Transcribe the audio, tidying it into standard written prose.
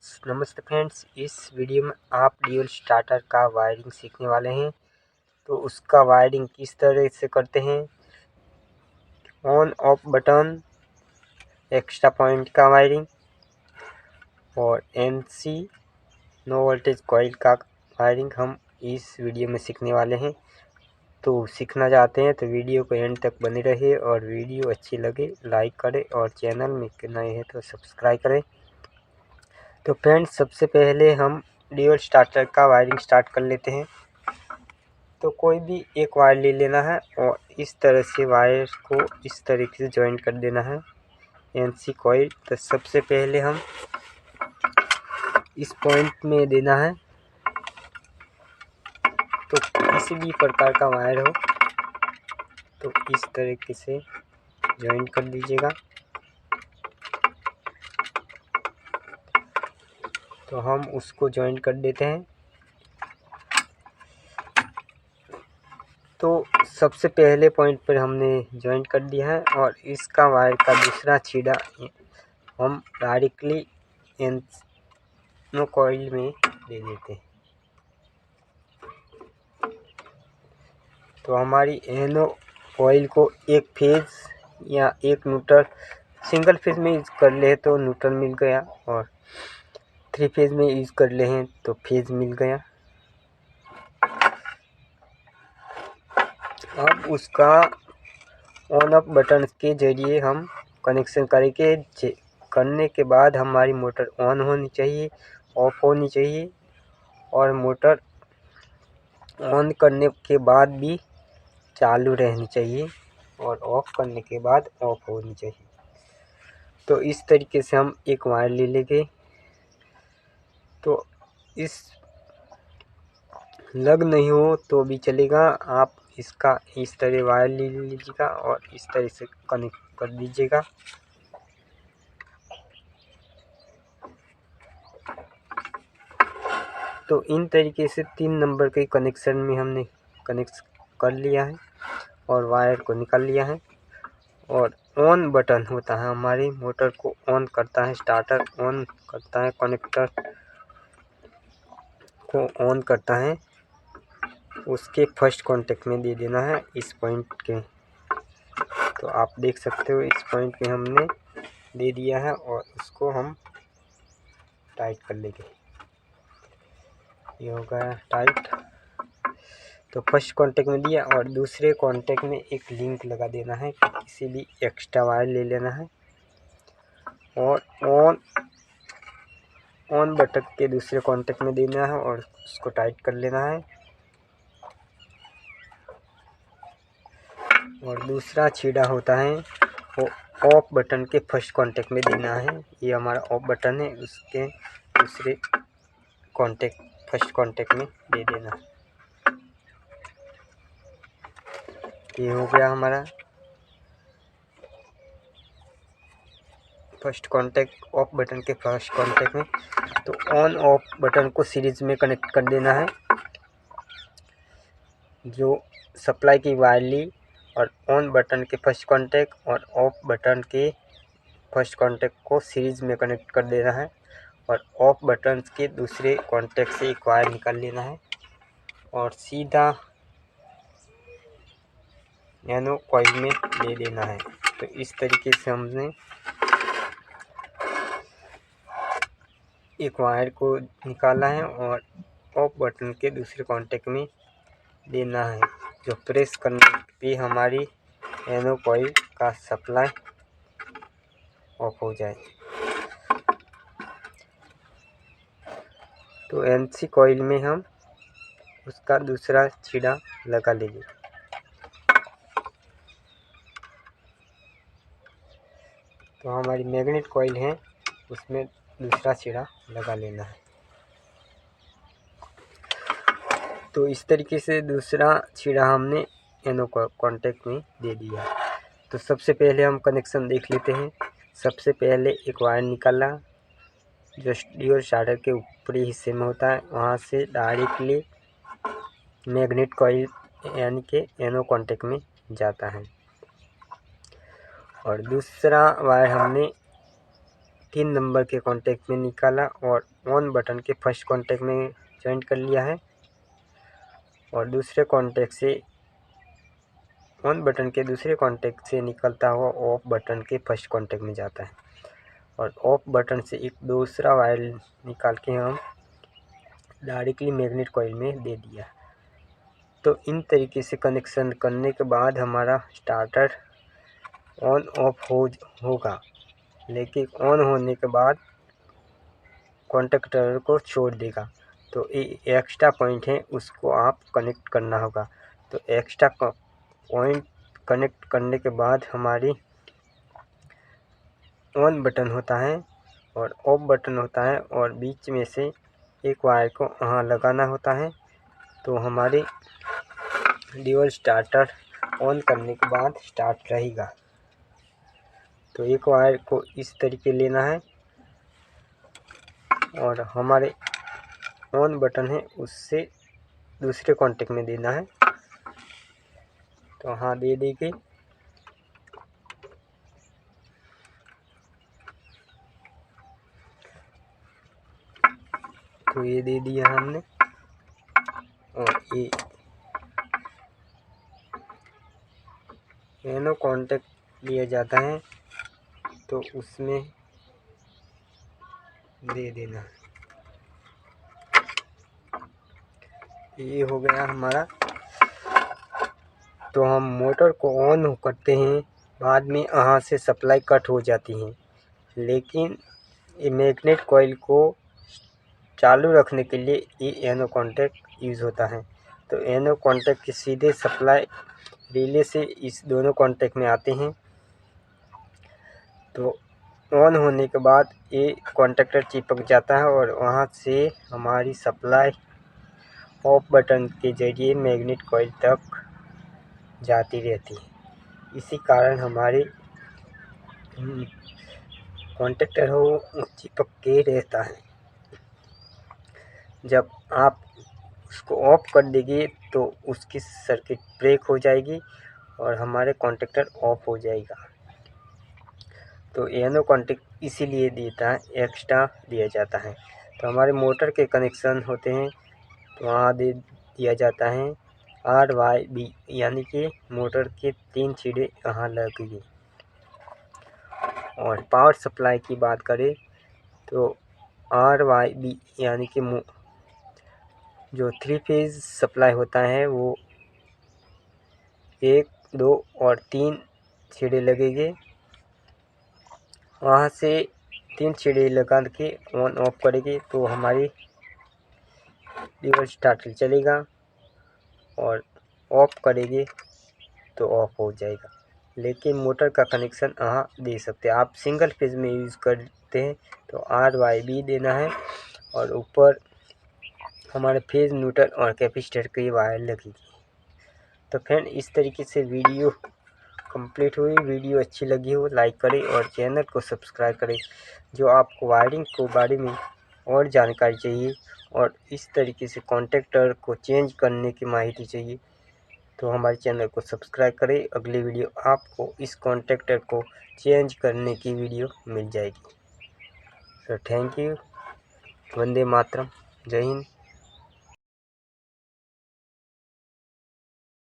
नमस्ते फ्रेंड्स, इस वीडियो में आप ड्यूल स्टार्टर का वायरिंग सीखने वाले हैं। तो उसका वायरिंग किस तरह से करते हैं, on off button, extra point का वायरिंग और एनसी नो वोल्टेज कॉइल का वायरिंग हम इस वीडियो में सीखने वाले हैं। तो सीखना चाहते हैं तो वीडियो को एंड तक बने रहिए और वीडियो अच्छी लगे लाइक करें और चैनल में नए हैं तो सब्सक्राइब करें। तो फ्रेंड्स, सबसे पहले हम ड्यूल स्टार्टर का वायरिंग स्टार्ट कर लेते हैं। तो कोई भी एक वायर ले लेना है और इस तरह से वायर को इस तरीके से जॉइन कर देना है एनसी कॉइल। तो सबसे पहले हम इस पॉइंट में देना है। तो किसी भी प्रकार का वायर हो तो इस तरीके से जॉइन कर दीजिएगा। तो हम उसको जॉइन कर देते हैं। तो सबसे पहले पॉइंट पर हमने जॉइन कर दिया है और इसका वायर का दूसरा छीड़ा हम डायरेक्टली एनो कॉइल में दे देते हैं। तो हमारी एनो कॉइल को एक फेज या एक न्यूट्रल, सिंगल फेज में यूज़ कर ले तो न्यूट्रल मिल गया और 3 फेज में यूज़ कर ले हैं तो फेज मिल गया। अब उसका ऑन ऑफ बटन के जरिए हम कनेक्शन करने के बाद हमारी मोटर ऑन होनी चाहिए, ऑफ होनी चाहिए और मोटर ऑन करने के बाद भी चालू रहनी चाहिए और ऑफ करने के बाद ऑफ होनी चाहिए। तो इस तरीके से हम एक वायर ले लेंगे। तो इस लग नहीं हो तो भी चलेगा, आप इसका इस तरह वायर ले लीजिएगा और इस तरह से कनेक्ट कर दीजिएगा। तो इन तरीके से 3 नंबर के कनेक्शन में हमने कनेक्ट कर लिया है और वायर को निकाल लिया है। और ऑन बटन होता है, हमारी मोटर को ऑन करता है, स्टार्टर ऑन करता है, कनेक्टर को ऑन करता है, उसके फर्स्ट कांटेक्ट में दे देना है इस पॉइंट के। तो आप देख सकते हो इस पॉइंट में हमने दे दिया है और उसको हम टाइट कर लेंगे। ये हो गया टाइट। तो फर्स्ट कांटेक्ट में दिया और दूसरे कांटेक्ट में एक लिंक लगा देना है, किसी भी एक्स्ट्रा वायर ले लेना है और ऑन बटन के दूसरे कांटेक्ट में देना है और उसको टाइट कर लेना है। और दूसरा छीड़ा होता है वो ऑफ बटन के फर्स्ट कांटेक्ट में देना है। ये हमारा ऑफ बटन है, उसके दूसरे फर्स्ट कांटेक्ट में दे देना। ये हो गया हमारा फर्स्ट कांटेक्ट ऑफ बटन के फर्स्ट कांटेक्ट में। तो ऑन ऑफ बटन को सीरीज में कनेक्ट कर देना है। जो सप्लाई की वायर ली और ऑन बटन के फर्स्ट कांटेक्ट और ऑफ बटन के फर्स्ट कांटेक्ट को सीरीज में कनेक्ट कर देना है और ऑफ बटन के दूसरे कांटेक्ट से एक वायर निकाल लेना है और सीधा एनो कॉइल में दे देना है। तो इस तरीके से हमने एक वायर को निकाला है और ऑफ बटन के दूसरे कांटेक्ट में देना है, जो प्रेस करने पे हमारी एनो कॉइल का सप्लाई ऑफ हो जाए। तो एनसी कॉइल में हम उसका दूसरा छीड़ा लगा लेंगे। तो हमारी मैग्नेट कॉइल है, उसमें दूसरा छीड़ा लगा लेना है। तो इस तरीके से दूसरा छीड़ा हमने एनो कांटेक्ट में दे दिया। तो सबसे पहले हम कनेक्शन देख लेते हैं। सबसे पहले एक वायर निकाला जो ड्यूल स्टार्टर के ऊपरी हिस्से में होता है, वहाँ से डायरेक्टली मैग्नेट कॉइल यानी कि एनो कांटेक्ट में जाता है। और दूसरा वायर हमने 3 नंबर के कॉन्टैक्ट में निकाला और ऑन बटन के फर्स्ट कॉन्टैक्ट में ज्वाइन कर लिया है, और दूसरे कॉन्टैक्ट से ऑन बटन के दूसरे कॉन्टैक्ट से निकलता हुआ ऑफ बटन के फर्स्ट कॉन्टैक्ट में जाता है, और ऑफ बटन से एक दूसरा वायर निकाल के हम डायरेक्टली मैग्नेट कॉइल में दे दिया। तो इन तरीके से कनेक्शन करने के बाद हमारा स्टार्टर ऑन ऑफ होगा, लेकिन ऑन होने के बाद कॉन्टैक्टर को छोड़ देगा। तो ये एक्स्ट्रा पॉइंट है, उसको आप कनेक्ट करना होगा। तो एक्स्ट्रा पॉइंट कनेक्ट करने के बाद हमारी ऑन बटन होता है और ऑफ बटन होता है, और बीच में से एक वायर को यहाँ लगाना होता है। तो हमारी ड्यूल स्टार्टर ऑन करने के बाद स्टार्ट रहेगा। तो एक वायर को इस तरीके लेना है, और हमारे ऑन बटन है उससे दूसरे कॉन्टैक्ट में देना है। तो हाँ, दे देंगे। तो ये दे दिया हमने, और ये दोनों कॉन्टैक्ट लिया जाता है, तो उसमें दे देना। ये हो गया हमारा। तो हम मोटर को ऑन करते हैं, बाद में यहाँ से सप्लाई कट हो जाती है, लेकिन ये मैग्नेट कॉइल को चालू रखने के लिए ये एनो कॉन्टैक्ट यूज़ होता है। तो एनो कॉन्टैक्ट की सीधे सप्लाई रिले से इस दोनों कॉन्टैक्ट में आते हैं। तो ऑन होने के बाद ये कॉन्टैक्टर चिपक जाता है, और वहाँ से हमारी सप्लाई ऑफ बटन के जरिए मैग्नेट कॉइल तक जाती रहती है। इसी कारण हमारे कॉन्टैक्टर हो चिपक के रहता है। जब आप उसको ऑफ कर देंगे तो उसकी सर्किट ब्रेक हो जाएगी और हमारे कॉन्टैक्टर ऑफ हो जाएगा। तो एनो कॉन्टैक्ट इसीलिए देता है, एक्स्ट्रा दिया जाता है। तो हमारे मोटर के कनेक्शन होते हैं, तो वहाँ दे दिया जाता है RYB, यानी कि मोटर के 3 छेड़े यहाँ लगेंगे। और पावर सप्लाई की बात करें तो RYB यानी कि जो 3 फेज सप्लाई होता है वो 1, 2 और 3 छेड़े लगेंगे। वहाँ से 3 छेड़े लगा के ऑन ऑफ करेंगे तो हमारी ड्यूल स्टार्टर चलेगा, और ऑफ करेंगे तो ऑफ हो जाएगा। लेकिन मोटर का कनेक्शन यहाँ दे सकते हैं। आप सिंगल फेज में यूज़ करते हैं तो RYB देना है, और ऊपर हमारे फेज न्यूट्रल और कैपेसिटर की वायर लगेगी। तो फ्रेंड, इस तरीके से वीडियो कंप्लीट हुई। वीडियो अच्छी लगी हो लाइक करें और चैनल को सब्सक्राइब करें। जो आपको वायरिंग के बारे में और जानकारी चाहिए और इस तरीके से कॉन्टैक्टर को चेंज करने की माहिती चाहिए तो हमारे चैनल को सब्सक्राइब करें। अगली वीडियो आपको इस कॉन्टैक्टर को चेंज करने की वीडियो मिल जाएगी। तो थैंक यू। वंदे मातरम। जय हिंद।